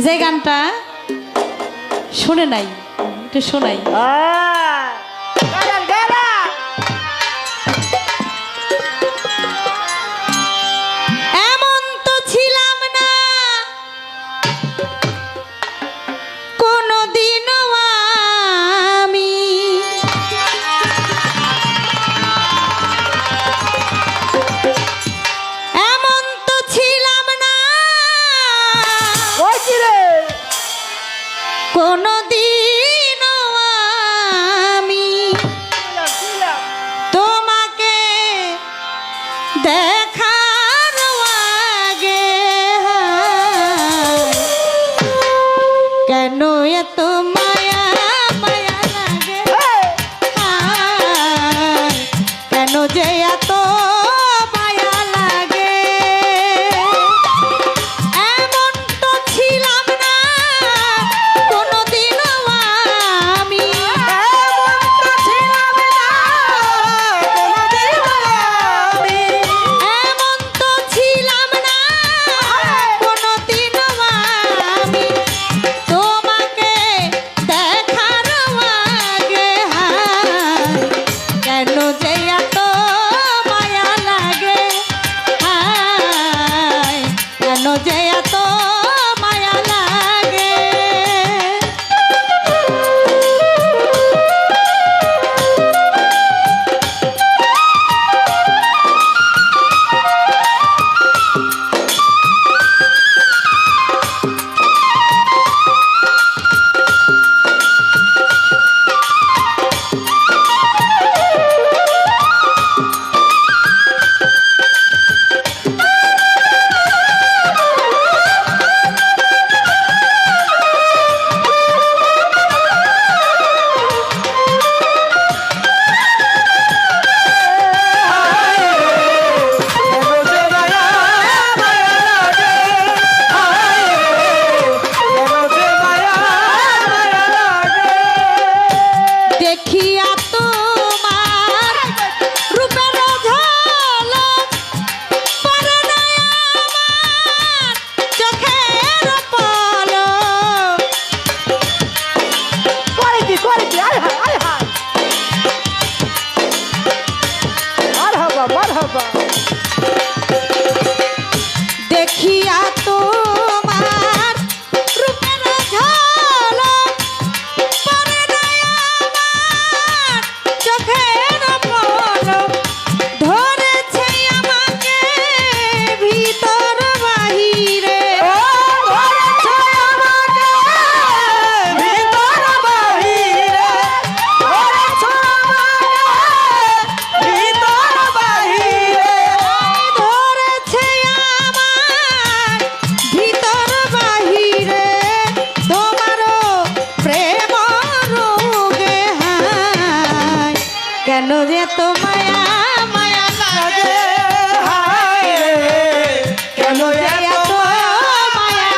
যে গানটা শুনে নাই একটু শোনাই। এমন তো ছিলাম না কোনদিনও আমি, এমন তো ছিলাম না কোনদিনও আমি তোমাকে দেখার আগে কেন এত মায়া মায়া লাগে, কেন যে এত মায়া লাগে। এমন তো ছিলাম না কোনদিনও আমি, এমন তো ছিলাম না কোনদিনও আমি, এমন তো ছিলাম না কোনদিনও আমি তোমাকে দেখার আগে কেন যে এত মায়া লাগে, কেন যে এত মায়া লাগে। দেখিয়া তোমার রূপের ঝলক পড়ে না আমার চোখের পলক। দেখিয়া তোমার রূপের ঝলক পড়ে না আমার চোখের পলক। ধরেছে আমাকে ভিতর বাহিরে, ধরেছে আমাকে ভিতর বাহিরে, ধরেছে আমাকে ভিতর বাহিরে, ধরেছে আমার ভিতর বাহিরে তোমারও প্রেম রোগে কেন যে তো মায়া মায়া লাগে, কেন যে এত মায়া লাগে।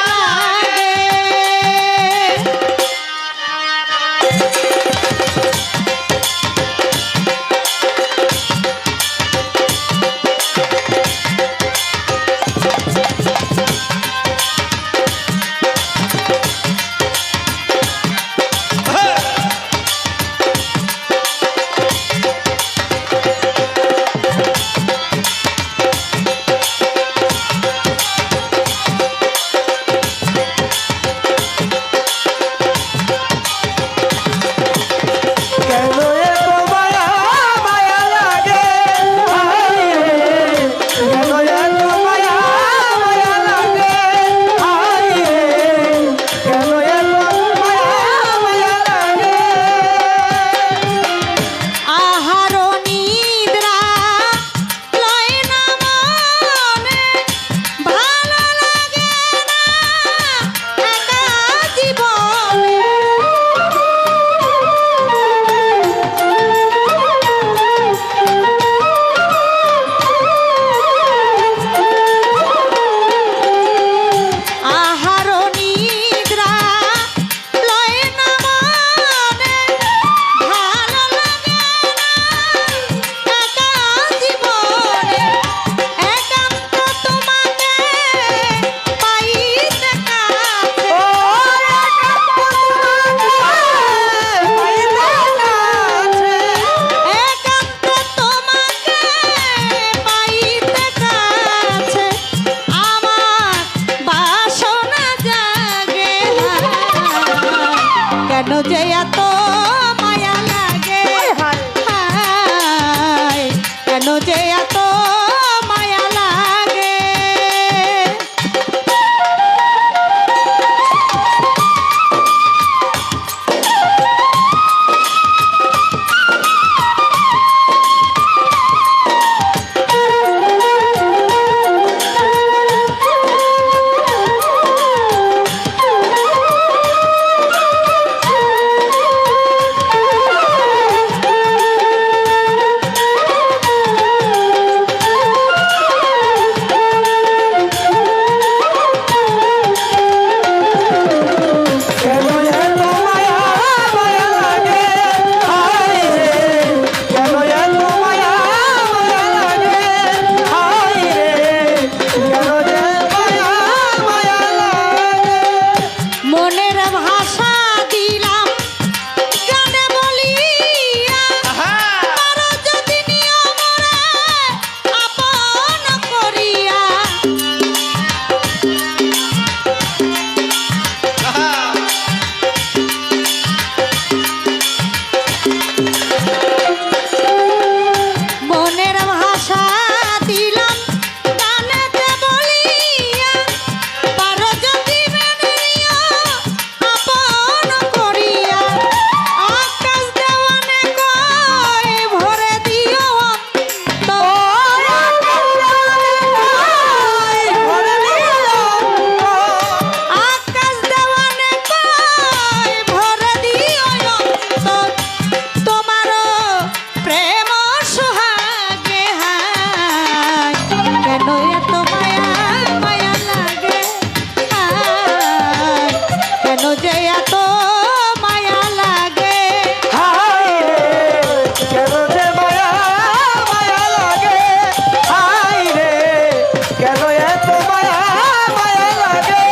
যে এত মায়া লাগে হায় রে কেন যে মায়া মায়া লাগে হায় রে কেন এত মায়া মায়া লাগে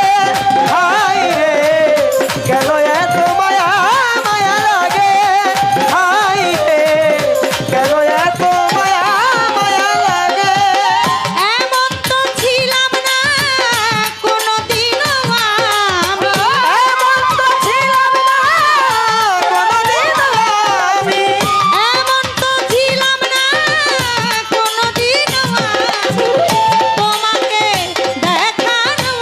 হায় রে কেন এত মায়া মায়া লাগে হায় রে কেন এত মায়া মায়া লাগে এমন তো ছিলাম না কোনোদিনও আমি এমন তো ছিলাম না কোনোদিন আমি এমন তো ছিলাম না কোনোদিনও আমি তোমাকে দেখানো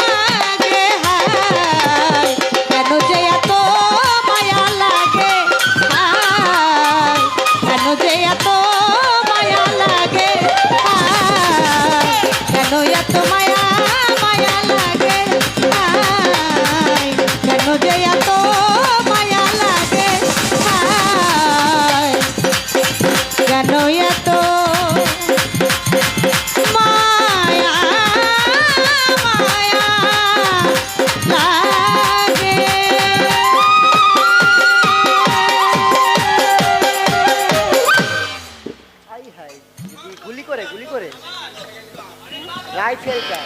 আগে হায় কেন যে এত মায়া লাগে হায় কেন যে এত মায়া লাগে হায় কেন এত মায়া মায়া লাগে হায় কেন যে এত মায়া লাগে হায় কেন এত মায়া মায়া লাগে হাই হাই গুলি করে রাইফেলটা